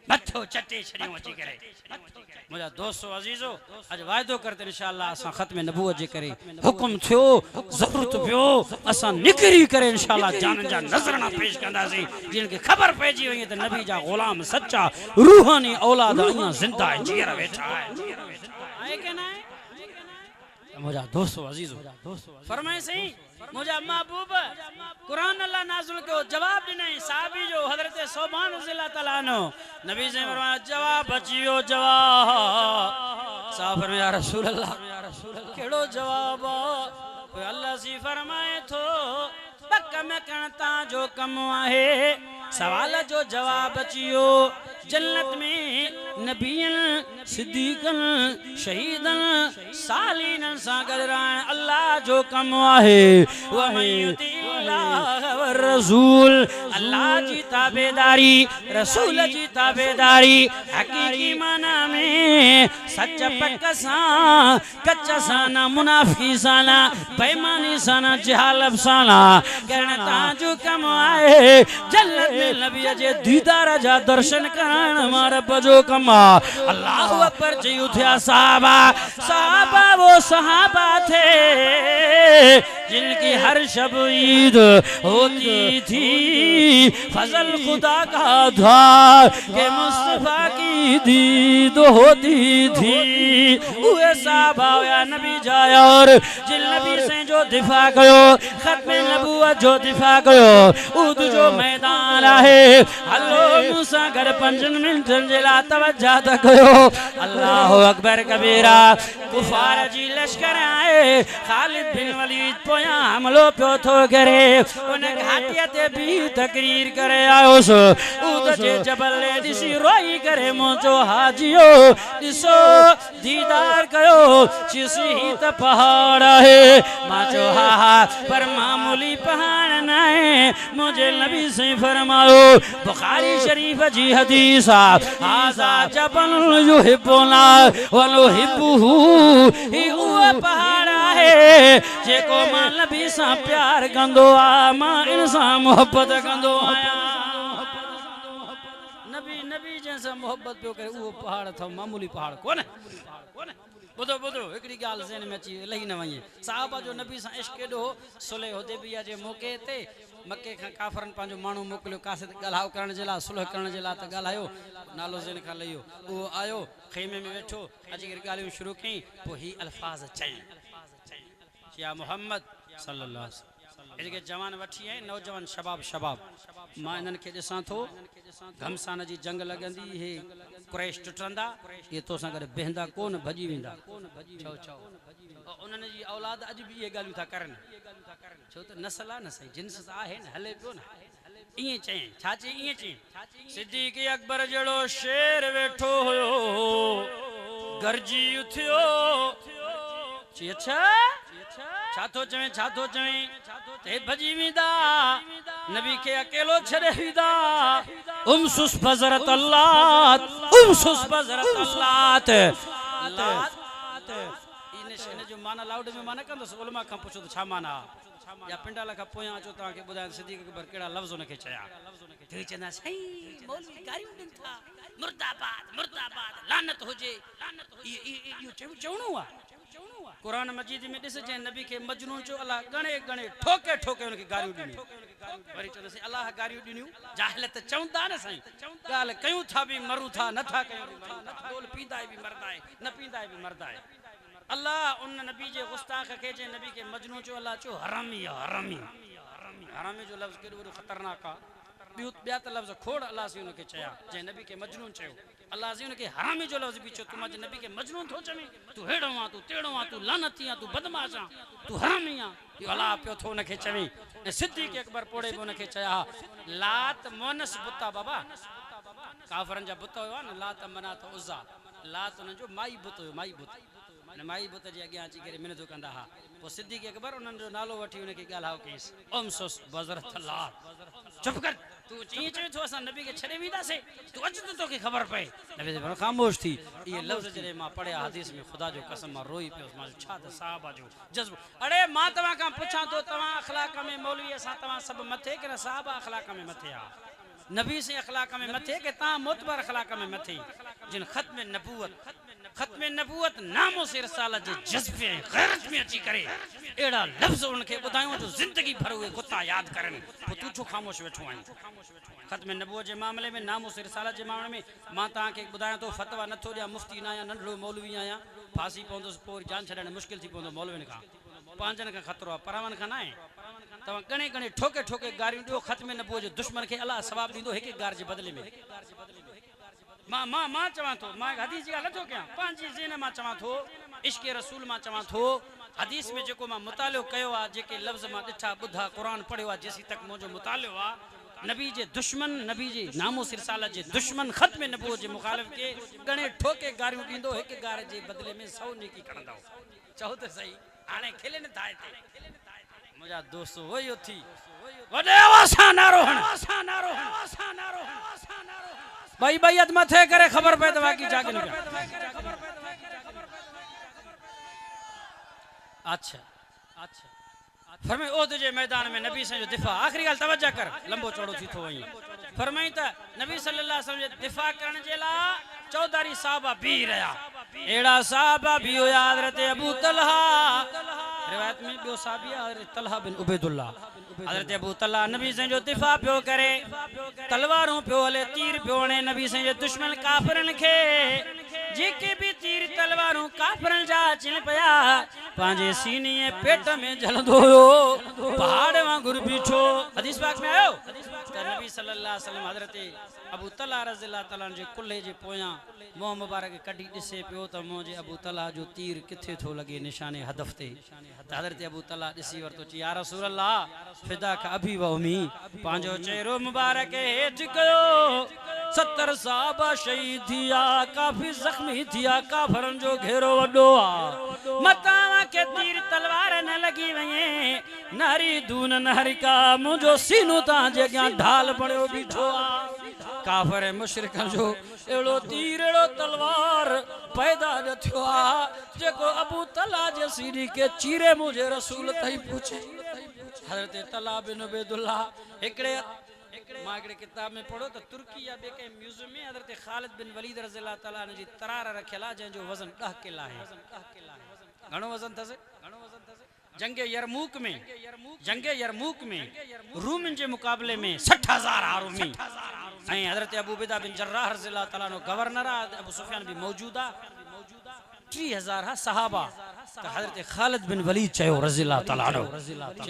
मथो चटे छड़ियो अची करे मुझा दोस्तों अजीजो आज वायदो करते इंशाअल्लाह असा खत्म नबूवत जे करे हुक्म थियो जरूरत पियो असा निकरी करे इंशाअल्लाह जान जा नजराना पेश कंदासी जिन के खबर पइजी वई त नबी जा गुलाम सच्चा रूहानी औलाद अया जिंदा जीर बैठा है के ना मुझा दोस्तों अजीजो फरमाए सही मुझा महबूब कुरान अल्लाह नाज़िल को जवाब दिने साहबी जो हजरत सोबान रज़ियल्लाहु तआला अन्हु नबी से फरमाया जवाब अचियो जवाब साहब फरमाया या रसूल अल्लाह केड़ो जवाब अल्लाह सी फरमाए थो बक में करता जो कम आहे सवाल जो जवाब अचियो जन्नत में नबीन सिद्दीकन शहीदन सालीन सा गदरान अल्लाह जो कम आहे व मयुतिल्लाह व रसूल अल्लाह जी ताबेदारी रसूल जी ताबेदारी हकीकी माना में सच पक्का सा कच्चा साना मुनाफी साना बेईमानी साना जहालत साना करने ताजु कम आए जन्नत में नबी जे दीदार जा दर्शन करण हमारा बजो कमा अल्लाह अकबर जी उठा साहबा साहबा वो सहाबा थे जिनकी हर शब ईद होती थी फजल खुदा का था कि मुस्तफा की दीद होती थी उहे साहबा या नबी जाया और जिन नबी से जो दिफा कयो खत्म नबूवत जो दिफा कयो उद जो मैदान है हलो मूसा घर 5 मिनट जे ला तवज्जो त कयो अल्लाह अकबर कबीरा कुफार जी लश्कर आए खालिद बिन वलीद पोया हमलो पियो थो करे उन घाटिया ते भी तकरीर करे आयोस उद जे जबल ले दिसी रोई करे मुंजो हाजियो दिसो दीदार कयो चिसी ही त पहाड़ है माचो हा पर मामूली पहाड़ नहीं मुझे नबी से फरमायो बुखारी शरीफ जी हदीस आजा जबल युहिब्बुना व नुहिब्बुहु ही उह पहाड़ है जेको मां नबी सा प्यार कंदो आ मां इंसान मोहब्बत कंदो आया नबी नबी जैसा मोहब्बत पियो करे वो पहाड़ था मामूली पहाड़ कोने बुधो बुधो एकड़ी गाल ज़हन में अची लही न वई साहबा जो नबी सा इश्क केडो सुलह हुदैबिया जे मौके ते मक्के खां काफरन पांजो मानू मोकलियो कासे ते गलाव करण जे ला सुलह करण जे ला त गलायो नालो ज़हन खां लइयो वो आयो खेमे में बैठो अजी कर गालियो शुरू कई पो ही अल्फाज चई या मोहम्मद सल्लल्लाहु अलैहि वसल्लम इनके जवान वठी है नौजवान शबाब शबाब मां इनन के दिसां थो घमसान जी जंग लगंदी हे कुरैश टुटंदा ये तो सा गड बेहंदा कोन भजी वेंदा छो छो उन्हनि जी औलाद अज भी ये गालियूं था करन छो त नस्ल आ न सही जिन्स आहे न हले पियो न इए चई छा चई इए चई सिद्दीक अकबर जड़ो शेर वेठो हुयो गरजी उथियो ची अच्छा छातो चवे ते भजी वेंदा नबी के अकेलो छड़े वेंदा उमसुस बजरत अल्लाह उमसुस बजरत अल्लाह लात इन जो माना लाउड में माना कंदस उलमा का पूछो तो छा माना या पिंडाला का पोया अचो ता के बुधाय सिद्दीक अकबर केड़ा लफ्ज उनके चया ते चंदा सही मौलवी गारियूं दिन था मुर्दाबाद मुर्दाबाद लानत होजे यो चवणो आ कुरान मजीद में दिस जे नबी के मजनून जो अल्लाह गणे गणे ठोके ठोके उनके गारियूं दिनी वरी चंदा से अल्लाह गारियूं दिनियो जाहिलत चवंदा न सही गाल कयूं था भी मरू था न था कयूं बोल पींदा भी मरदा है न पींदा भी मरदा है अल्लाह उन नबी जे गुस्ताख के जे नबी के मजनू जो अल्लाह चो हरामी हरामी हरामी जो लफ्ज केडो खतरनाक आ बिया त लफ्ज खोड़ अल्लाह से उनके चया जे नबी के मजनून चयो अल्लाह से उनके हरामी जो लफ्ज भी चयो तू मज नबी के मजनून थो चवे तू हेड़ो आ तू तेड़ो आ तू लानती आ तू बदमाश आ तू हरामी आ यो अल्लाह पियो थो उनके चवे ए सिद्दीक अकबर पोड़े भी उनके चया लात मोनस बुता बाबा काफरन जा बुत हुआ न लात मनात उज़ा लात उन जो माई बुत हुयो माई बुत ने माई बुत जे अगे अची करे मिनतो कंदा हा पो सिद्दीक अकबर उन जो नालो वठी उनके गालाओ केस उमसुस बजरत अल्लाह चुप कर तू चई चई तो असा नबी के छड़े वीदा से तू अच तो के खबर पे नबी से खामोश थी ये लफ्ज जरे मां पढ़े हदीस में खुदा जो कसम मां रोई पे मां छा त साहबा जो जज्ब अरे मां तवा का पूछा तो तवा अखलाक में मौलवी असा तवा सब मथे के साहबा अखलाक में मथे आ नबी से अखलाक में मथे के ता मोतबर अखलाक में मथे जिन खत्म नबूवत नामो से रसालत जे जज्बे गैरत में अची करे एड़ा लफ्ज उनके बुधायो जो जिंदगी भर हुए कुत्ता याद करन तो तू छो खामोश वेठो आई खत्म नबूवत जे मामले में नामो से रसालत जे मामले में मां ता के बुधायो तो फतवा न थो दिया मुफ्ती ना या नंढो मौलवी आया फांसी पौंदो पोर जान छडण मुश्किल थी पौंदो मौलवीन का पांचन का खतरो परवन का ना तवा गणे गणे ठोके ठोके गारियों दियो खत्म नबूवत जे दुश्मन के अल्लाह सवाब दीदो एक गार जे बदले में मां चवा तो मां हदीस जी लथो क्या पांजी ज़हन मां चवा तो इश्क रसूल मां चवा तो हदीस में जेको मां मुतालियो कयो आ जेके लफ्ज मां दिठा बुधा कुरान पढ़ियो आ जेसी तक मोजो मुतालियो आ नबी जे दुश्मन नबी जे नामो सिरसालत जे दुश्मन खत्म नबूवत जे मुखालिफ के गणे ठोके गारियों दींदो एक गार जे बदले में 100 नेकी करंदा चहो तो सही आने खेले न थाए थे मुझा दोस्तों वही थी वडे आवासा नारोहण भाई भाई अद मथे करे खबर पे तो बाकी जाके निकल अच्छा अच्छा फरमाई ओ तुझे मैदान में नबी से जो दिफा आखिरी गाल तवज्जो कर लंबो चौड़ो थी थो वही फरमाई त नबी सल्लल्लाहु अलैहि वसल्लम जे दिफा करण जे ला चौधारी साहबा भी रहा एड़ा साहबा भी हुआ हजरत अबू तलहा रिवायत में बियो साहबी हजरत तलहा बिन उबैदुल्लाह हजरत अबू तलहा नबी से जो दिफा पियो करे तलवारों पियो हले तीर पियो ने नबी से जो दुश्मन काफरन के जेके भी तीर तलवारों काफरन जा चिन पया पांजे सीने पेट में जलदो पहाड़ वांगुर बीठो हदीस पाक में आयो नबी सल्लल्लाहु अलैहि वसल्लम हजरत अबू तलहा रज़ियल्लाहु ताला जे कुल्हे जे पोया मोह मुबारक कडी दिसे पियो त मोजे अबू तलहा जो तीर किथे थो लगे निशाने हदफ ते हजरत अबू तलहा दिसी वरतो ची या रसूल अल्लाह फिदा का अभी व उम्मी पांजो चेहरो मुबारक हेठ कयो 70 साहबा शहीद थिया काफी जख्मी थिया काफरन जो घेरो वडो आ मतावा के तीर तलवार न लगी वए नारी दून नहरिका मुजो सीनो ता जग्या ढाल पड़ो बीठो आ काफर मुशरिकन जो एड़ो तीर एड़ो तलवार पैदा न थियो आ जेको अबू तलहा जे सीरी के चीरे मुझे रसूल तई पूछे हजरत तलहा बिन उबैदुल्लाह एकड़े मां एकड़े किताब में पढ़ो तो तुर्की या बे के म्यूजियम में हजरत खालिद बिन वलीद रज़ियल्लाहु ताला जी तरार रखेला जे जो वजन 10 किला है घणो वजन थसे जंगे यरमूक में रूमन के मुकाबले में 60,000 आर्मी ऐं हजरत अबू उबैदा बिन जर्राह रज़ियल्लाहु ताला नो गवर्नर अबू सुफियान भी मौजूदा 30,000 सहाबा तो हजरत खालिद बिन वलीद चयो रज़ियल्लाहु ताला नो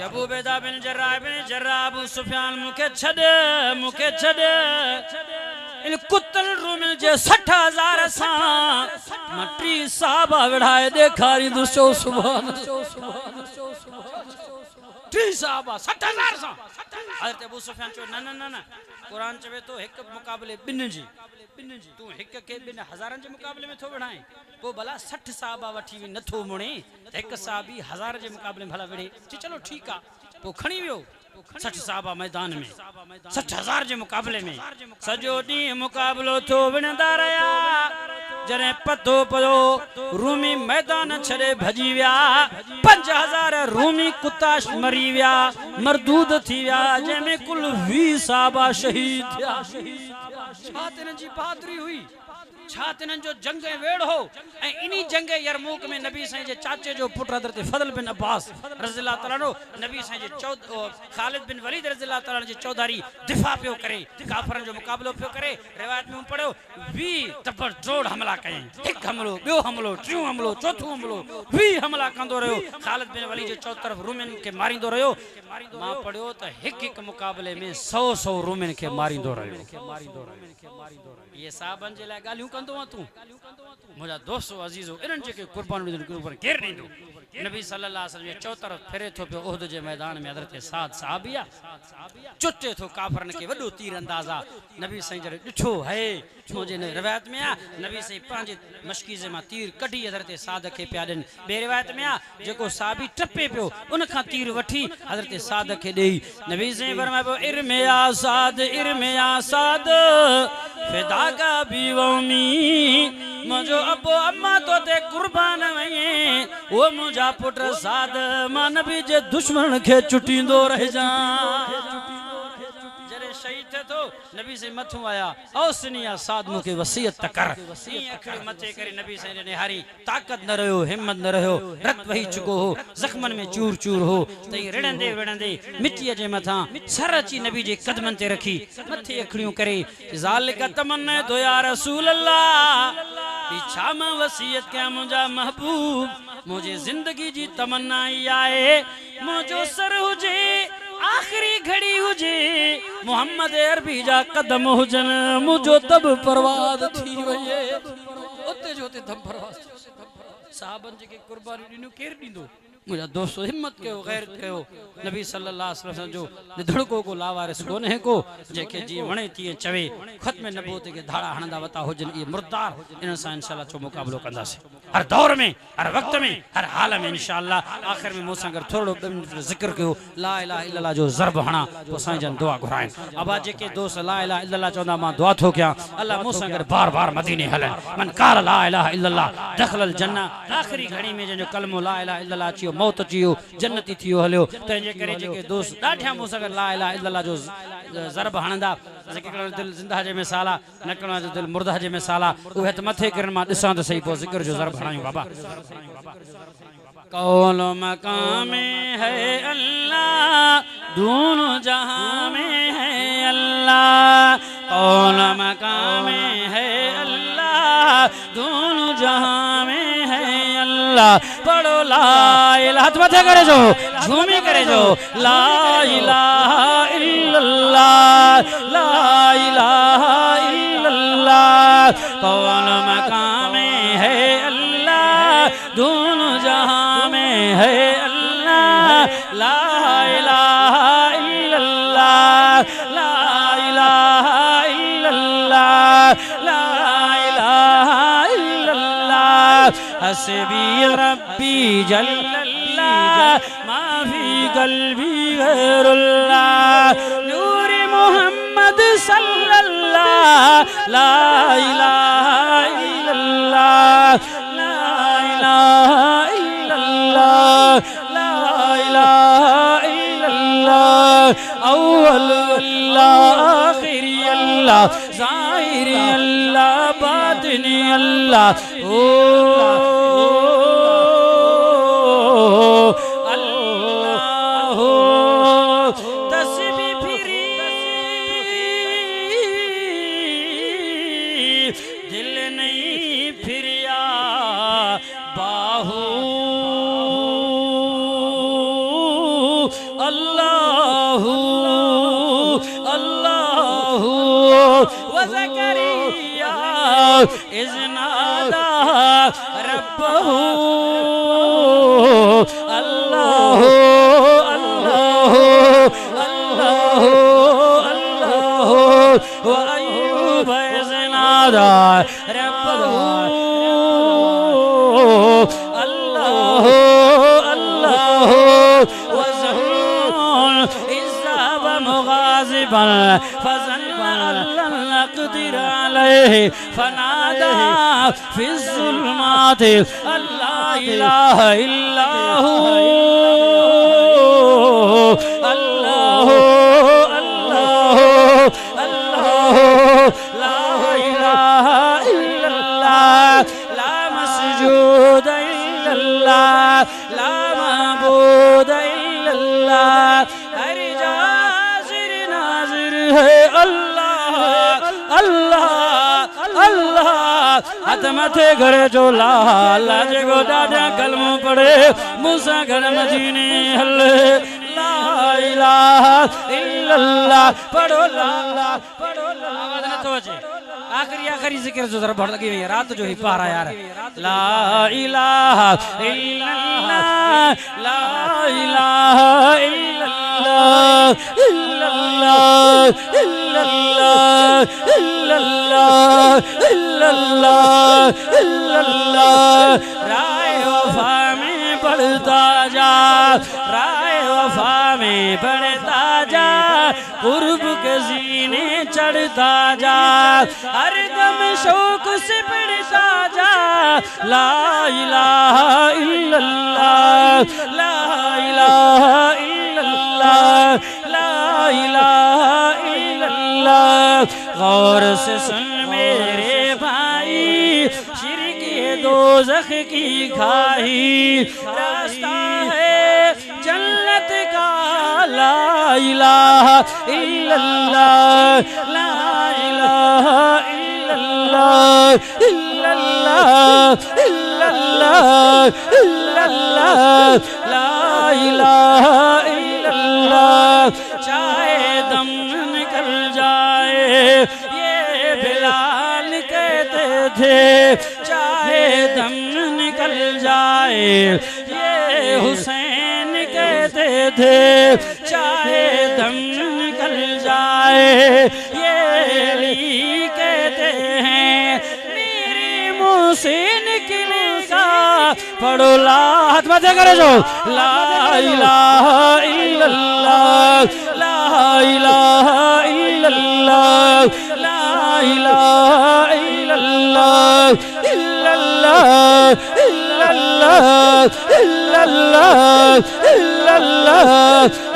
अबू उबैदा बिन जर्राह अबू सुफियान मुके छड इन कुतल रूमिल जे 60,000 सा मट्री साहबा विढ़ाए देखारी दुसो सुभान 30 साहबा 60,000 सा हजरत अबू सुफियान चो न कुरान चवे तो एक मुकाबले बिन जी तू एक के बिन हजारन जे मुकाबले में थो विढ़ाए को भला 60 साहबा वठी नथो मुणे एक साहबी 1000 जे मुकाबले में भला विढ़े चलो ठीक आ तो खणी वियो 60 साहबा मैदान में 60,000 जे मुकाबले में सजो डी मुकाबलो थो विणदा रहा जरे पतो पयो रूमी मैदान छड़े भजी व्या 5,000 रूमी कुताश मरी व्या मरदूद थी व्या जेमे कुल 20 साहबा शहीद थिया छातिन जी बहादुरी हुई छातिन जो जंग वेड़ हो ए इनी जंग यरमूक में नबी साईं जे चाचे जो पुट हजरत फजल बिन अब्बास रज़ियल्लाहु ताला नो नबी साईं जे खालिद बिन वलीद रज़ियल्लाहु ताला जे चौधारी दिफा पियो करे काफरन जो मुकाबलो पियो करे रिवायत में पढ़ो 20 तबर जोड़ हमला कयई एक हमलो बियो हमलो टियो हमलो चौथो हमलो 20 हमला कंदो रहो खालिद बिन वलीद जे चौ तरफ रूमिन के मारिंदो रहो मां पढ़ो त एक मुकाबले में 100 रूमिन के मारिंदो रहो ये साहबन जे ला गालियों कंदो तू मुझा दोस्तों अजीजो इनन जे के कुर्बान ऊपर घेर नींदो नबी सल्लल्लाहु अलैहि वसल्लम चौ तरफ फिरे थो पे ओहद जे मैदान में हजरत साद साहबिया चुटे थो काफरन के वडो तीर अंदाजा नबी साईं जरे डिठो है मुझे ने रिवायत में आ नबी साईं पांजे मशकीजे मा तीर कढी हजरत साद के प्यादन बे रिवायत में आ जेको साहबी टपे पियो उन खा तीर वठी हजरत साद के देई नबी साईं फरमायो इरमे आ साद फिदा का बीवमी मुझो अबो अम्मा तो ते कुर्बान वये वो मुझा पुट साद मान भी जे दुश्मन के चुटींदो रह जा जरे शहीद तो नबी से मथु आया औसनिया साद मुके वसियत कर ई अखड़ी मथे करे नबी से ने हारी ताकत न रहो हिम्मत न रहो रत वही चुको हो जख्मन में चूर चूर हो तई रिड़ंदे मिट्टी जे मथा सर अची नबी जे कदमन ते रखी मथे अखड़ियों करे ज़ालिका तमन्ना तो या रसूल अल्लाह इच्छा में वसीयत क्या मुझा महबूब मुझे जिंदगी जी तमन्ना आए मुझो सर हुजे आखिरी घड़ी हुजे मोहम्मद अरबी जा कदम हुजन मुझो तब परवाद थी वये उते जो ते दम परवाद साहबन जे के कुर्बानी दिनो केर दींदो मुझा दोस्तों हिम्मत कयो गैरत कयो नबी सल्लल्लाहु अलैहि वसल्लम जो निधड़को को लावारिस कोन्हे को जेके जी वणे तीअं चवे ख़त्म नबूवत के धाड़ा हणंदा वता हुजन ये मुर्दार इन सां इंशाअल्लाह चो मुक़ाबलो कंदासीं हर दौर में हर वक्त में हर हाल में इंशाअल्लाह आखिर में मूंसां गॾु थोरो ज़िक्र कयो ला इलाहा इल्लल्लाह जो ज़रब हणा पोइ साईं जन दुआ घुराइनि अबा जेके दोस्त ला इलाहा इल्लल्लाह चवंदा मां दुआ थो कयां अल्लाह मूंसां गॾु बार बार मदीने हलनि मन कार ला इलाहा इल्लल्लाह दख़लल जन्नह आखिरी घड़ी में जंहिंजो कलमो ला इलाहा इल्लल्लाह अची मौत अची वियो जन्नती थी वियो हलियो तंहिंजे करे जेके दोस्त ॾाढा मूंसां गॾु ला इलाहा इल्लल्लाह जो ज़रब हणंदा जेके दिलि ज़िंदा जे मिसाल आहे न करण जो दिलि मुर्दा जे मिसाल आहे उहे त मथे किरण मां ॾिसां त सही पोइ ज़िक्र जो ज़रब हणायूं बाबा कौन मकाम में है अल्लाह दोनों जहां में है अल्लाह कौन मकाम में है अल्लाह दोनों जहां में है अल्लाह पढ़ो ला इलाहा हाथ मथे करे जो झूमी करे जो ला इलाहा इल्लल्लाह ला इलाहा इल्लल्लाह कौन मकाम में है अल्लाह दोनों जहां में है अल्लाह ला इलाहा इल्लल्लाह ला इलाहा इल्लल्लाह ला इलाहा इल्लल्लाह हस्बी रब्बी जल्लल्लाह मा फी क़ल्बी गैरुल्लाह नूर मोहम्मद सल्लल्लाह ला इलाहा इल्लल्लाह ला इलाहा इल्लल्लाह ला इलाहा इल्लल्लाह अव्वल अल्लाह आखिरी अल्लाह ज़ाहिरी अल्लाह बातिनी अल्लाह ओ अल्लाह तस्बीह फिरी दिल नहीं फिरिया बाहू अल्लाह अल्लाह व ज़करिया इज़ नादा रब्बहू अल्लाह अल्लाह अल्लाह अल्लाह व अय्यूब इज़ नादा रब्बहू अल्लाह अल्लाह व ज़हून इज़ ज़हब मुग़ाज़िबन फज़न्न अल्लन नक़दिर अलैहि फनादा फ़ी ज़ुल्मात अल्ला इलाहा इल्ला हू अल्लाह अल्लाह अल्लाह ला इलाहा इल्लल्लाह ला मस्जूद इल्लल्लाह ला माबूद इल्लल्लाह हर जाज़िर नाज़िर है अल्लाह अल्लाह अल्लाह हाथ मथे घरे जो ला अल्लाह जेको ॾाढा कलमो पढ़े मूंसां गॾु मदीने हले ला इलाहा इल्लल्लाह पढ़ो ला पढ़ो ला आवाज़ नथो अचे आखिरी आखिरी ज़िक्र जो ज़रा भड़ लगी हुई है रात जो ही पारा यार ला इलाहा इल्लल्लाह ला इलाहा इल्लल्लाह इल्लल्लाह इल्लल्लाह इल्लल्लाह इल्लल्लाह इल्लल्लाह राय वफा में बढ़ता जा राय वफा में बढ़ता जा कुर्ब के सीने चढ़ता जा हर दम शौक से बढ़ता जा ला इलाहा इल्लल्लाह ला इलाहा इल्लल्लाह ला इलाहा इल्लल्लाह गौर से सुन मेरे भाई शिरक दोज़ख की खाई रास्ता है जन्नत का ला इलाहा इल्लल्लाह ला इलाहा इल्लल्लाह इल्लल्लाह इल्लल्लाह इल्लल्लाह ला इलाहा इल्लल्लाह चाहे दम निकल जाए ये बिलाल कहते थे चाहे दम निकल जाए ये हुसैन कहते थे चाहे दम निकल जाए ये अली कहते हैं मेरे मुंह से निकलेगा पढ़ो ला हाथ मत करे जो ला इलाहा इल्लल्लाह ला इलाहा इल्लल्लाह ला इलाहा इल्लल्लाह इल्लल्लाह इल्लल्लाह इल्लल्लाह इल्लल्लाह